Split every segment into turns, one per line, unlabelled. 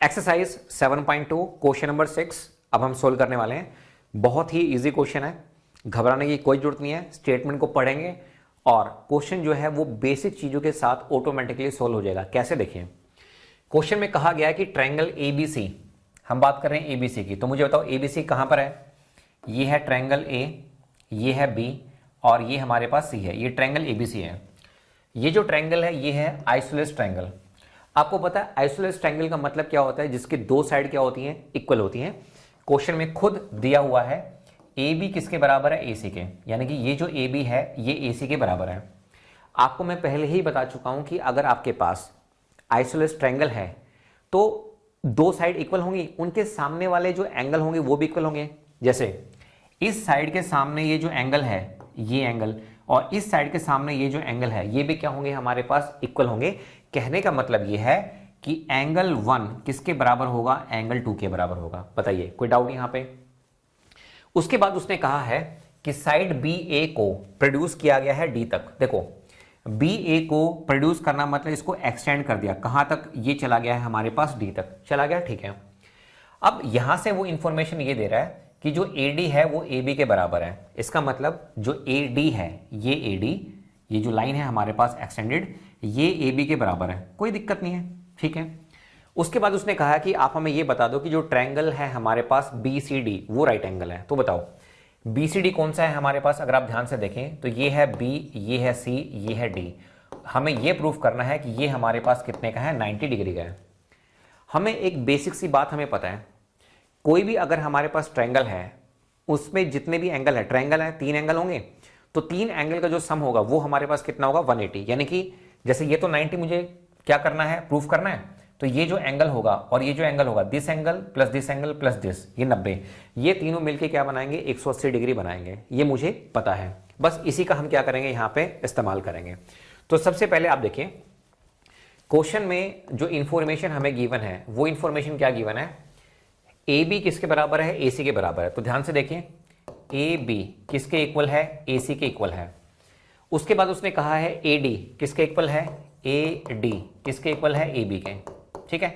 Exercise 7.2 question number 6 अब हम solve करने वाले हैं। बहुत ही इजी क्वेश्चन है, घबराने की कोई जरूरत नहीं है। स्टेटमेंट को पढ़ेंगे और क्वेश्चन जो है वो बेसिक चीजों के साथ ऑटोमेटिकली सोल्व हो जाएगा। कैसे देखिए, क्वेश्चन में कहा गया है कि ट्रायंगल एबीसी, हम बात कर रहे हैं एबीसी की, तो मुझे बताओ एबीसी कहां पर है। ये है ट्रायंगल ए, ये है बी और ये हमारे पास सी है। ये ट्रायंगल एबीसी है। ये जो ट्रायंगल है ये है आइसोलेस ट्रायंगल। आपको पता है आइसोलेस ट्रायंगल का मतलब क्या होता है, जिसकी दो साइड क्या होती हैं, इक्वल होती हैं। क्वेश्चन में खुद दिया हुआ है ए बी किसके बराबर है, ए सी के, यानी कि ये जो ए बी है ये ए सी के बराबर है। आपको मैं पहले ही बता चुका हूं कि अगर आपके पास आइसोलेस ट्रायंगल है तो दो साइड इक्वल होंगी, उनके सामने वाले जो एंगल होंगे वो भी इक्वल होंगे। जैसे इस साइड के सामने ये जो एंगल है ये एंगल, और इस साइड के सामने ये जो एंगल है ये भी क्या होंगे, हमारे पास इक्वल होंगे। कहने का मतलब ये है कि एंगल 1 किसके बराबर होगा, एंगल 2 के बराबर होगा। बताइए, कोई डाउट यहां पे। उसके बाद उसने कहा है कि साइड बी ए को प्रोड्यूस किया गया है डी तक। देखो बी ए को प्रोड्यूस करना मतलब इसको एक्सटेंड कर दिया, कहां तक, ये चला गया है हमारे पास डी तक चला गया, ठीक है। अब यहां से वो इंफॉर्मेशन ये दे रहा है कि जो AD है वो AB के बराबर है। इसका मतलब जो AD है ये AD, ये जो लाइन है हमारे पास एक्सटेंडेड, ये AB के बराबर है, कोई दिक्कत नहीं है, ठीक है। उसके बाद उसने कहा कि आप हमें ये बता दो कि जो ट्रायंगल है हमारे पास BCD वो राइट एंगल है। तो बताओ BCD कौन सा है हमारे पास। अगर आप ध्यान से देखें तो ये है B, ये है C, ये है D। हमें ये प्रूफ करना है कि ये हमारे पास कितने का है, 90 डिग्री का है। हमें एक बेसिक सी बात हमें पता है, कोई भी अगर हमारे पास ट्रायंगल है उसमें जितने भी एंगल है, ट्रायंगल है 3 एंगल होंगे, तो 3 एंगल का जो सम होगा वो हमारे पास कितना होगा, 180। यानी कि जैसे ये तो 90 मुझे क्या करना है, प्रूफ करना है, तो ये जो एंगल होगा और ये जो एंगल होगा, this angle plus this angle plus this, ये 90, ये तीनों मिलके क्या बनाएंगे, 180 डिग्री बनाएंगे। ये मुझे पता है, बस इसी का हम क्या करेंगे, यहां पे इस्तेमाल करेंगे। तो सबसे पहले आप देखिए क्वेश्चन में जो इंफॉर्मेशन हमें गिवन है वो इंफॉर्मेशन क्या गिवन है, ए बी किसके बराबर है, ए सी के बराबर है। तो ध्यान से देखिए ए बी किसके इक्वल है, ए सी के इक्वल है। उसके बाद उसने कहा है ए डी किसके इक्वल है, ए डी किसके इक्वल है, ए बी के, ठीक है।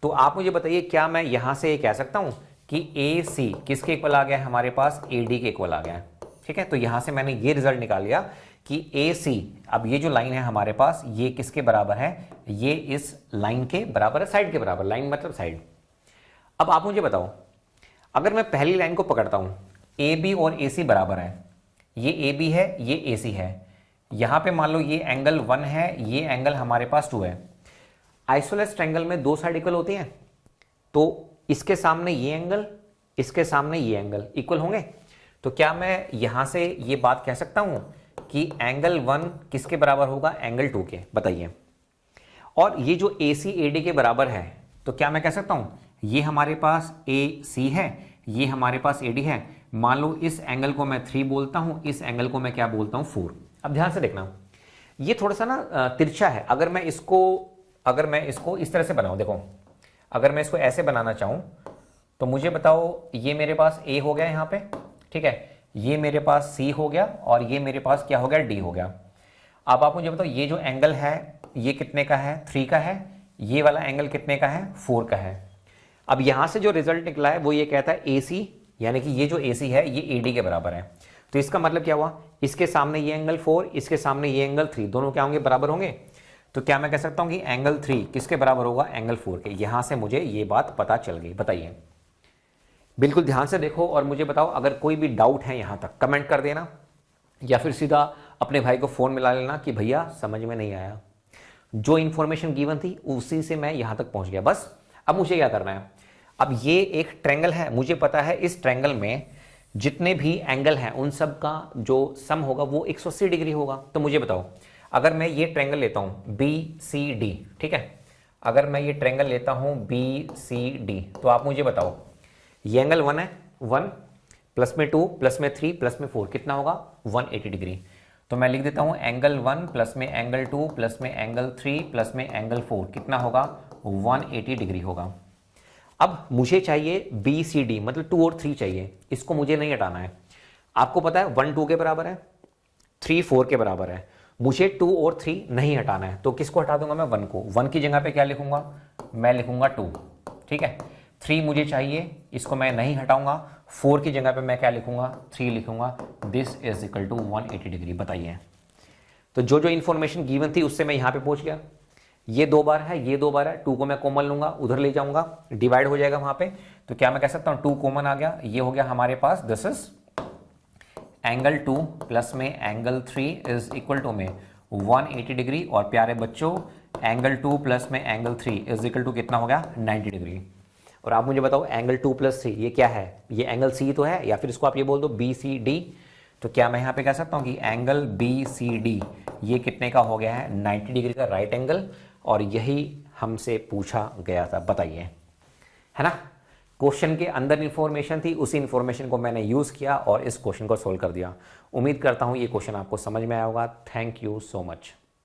तो आप मुझे बताइए क्या मैं यहां से ये कह सकता हूं कि ए सी किसके इक्वल आ गया है, हमारे पास ए डी के इक्वल आ गया है, ठीक है। तो यहां से मैंने ये रिजल्ट निकाल लिया कि ए सी, अब ये जो लाइन है हमारे पास ये किसके बराबर है, ये इस लाइन के बराबर है, साइड के बराबर, लाइन मतलब साइड। अब आप मुझे बताओ अगर मैं पहली लाइन को पकड़ता हूं, ए बी और ए सी बराबर है, ये ए बी है ये ए सी है, यहां पे मान लो ये एंगल 1 है, ये एंगल हमारे पास 2 है। आइसोलेस ट्रायंगल में दो साइड इक्वल होती हैं, तो इसके सामने ये एंगल, इसके सामने ये एंगल इक्वल होंगे। तो क्या मैं यहां से ये बात कह सकता हूं कि एंगल 1 किसके बराबर होगा, एंगल 2 के, बताइए। और ये जो ए सी ए डी के बराबर है, तो क्या मैं कह सकता हूं ये हमारे पास ए सी है, ये हमारे पास ए डी है। मान लो इस एंगल को मैं 3 बोलता हूं, इस एंगल को मैं क्या बोलता हूं, 4। अब ध्यान से देखना, ये थोड़ा सा ना तिरछा है। अगर मैं इसको इस तरह से बनाऊं, देखो अगर मैं इसको ऐसे बनाना चाहूं तो मुझे बताओ ये मेरे पास ए हो गया यहां पे, ठीक है, ये मेरे पास सी हो गया और ये मेरे पास क्या हो गया, डी हो गया। अब आप मुझे बताओ ये जो एंगल है ये कितने का है, 3 का है, ये वाला एंगल कितने का है, 4 का है। अब यहां से जो रिजल्ट निकला है वो ये कहता है AC, यानी कि ये जो AC है ये AD के बराबर है। तो इसका मतलब क्या हुआ, इसके सामने ये एंगल 4, इसके सामने ये एंगल 3, दोनों क्या होंगे, बराबर होंगे। तो क्या मैं कह सकता हूं कि एंगल 3 किसके बराबर होगा, एंगल 4 के। यहां से मुझे ये बात पता चल गई। बताइए, बिल्कुल ध्यान से देखो और मुझे बताओ अगर कोई भी डाउट है यहां तक कमेंट कर देना, या फिर सीधा अपने भाई को फोन मिला लेना कि भैया समझ में नहीं आया, जो इंफॉर्मेशन गिवन थी उसी से मैं यहां तक पहुंच गया। बस अब मुझे क्या करना है, अब ये एक ट्रायंगल है, मुझे पता है इस ट्रायंगल में जितने भी एंगल हैं उन सब का जो सम होगा वो 180 डिग्री होगा। तो मुझे बताओ अगर मैं ये ट्रायंगल लेता हूं BCD, ठीक है, अगर मैं ये ट्रायंगल लेता हूं BCD, तो आप मुझे बताओ ये एंगल 1 है, 1 प्लस में 2 प्लस में 3 प्लस में 4 कितना होगा, 180 डिग्री। तो मैं लिख देता हूं एंगल 1 प्लस में एंगल 2 प्लस में एंगल 3 प्लस में एंगल 4 कितना होगा, 180 डिग्री होगा। अब मुझे चाहिए BCD, मतलब 2 और 3 चाहिए, इसको मुझे नहीं हटाना है। आपको पता है 1 2 के बराबर है, 3 4 के बराबर है, मुझे 2 और 3 नहीं हटाना है। तो किसको हटा दूंगा मैं, 1 को। 1 की जगह पे क्या लिखूंगा, मैं लिखूंगा 2, ठीक है। 3 मुझे चाहिए, इसको मैं नहीं हटाऊंगा, 4 की जगह पे मैं क्या लिखूंगा, 3 लिखूंगा। This is equal to 180 degree. बताइए, तो जो जो इंफॉर्मेशन गिवन थी उससे मैं यहां पे पहुंच गया। ये 2 बार है, ये 2 बार है, 2 को मैं कॉमन लूंगा, उधर ले जाऊंगा, डिवाइड हो जाएगा वहां पे। तो क्या मैं कह सकता हूं 2 कॉमन आ गया, ये हो गया हमारे पास, दिस इज एंगल 2 प्लस में एंगल 3 इज इक्वल टू में 180 डिग्री। और प्यारे बच्चों, एंगल 2 प्लस में एंगल 3 इज इक्वल टू कितना हो गया, 90 डिग्री। और आप मुझे बताओ एंगल 2 प्लस 3 ये क्या है, ये एंगल सी तो है, या फिर इसको आप ये बोल दो BCD। तो क्या मैं यहां पे कह सकता हूं कि एंगल BCD ये कितने का हो गया है, 90 डिग्री का राइट एंगल। और यही हमसे पूछा गया था। बताइए, है ना। क्वेश्चन के अंदर इंफॉर्मेशन थी, उसी इंफॉर्मेशन को मैंने यूज किया और इस क्वेश्चन को सोल्व कर दिया। उम्मीद करता हूं ये क्वेश्चन आपको समझ में आया होगा। Thank you so much.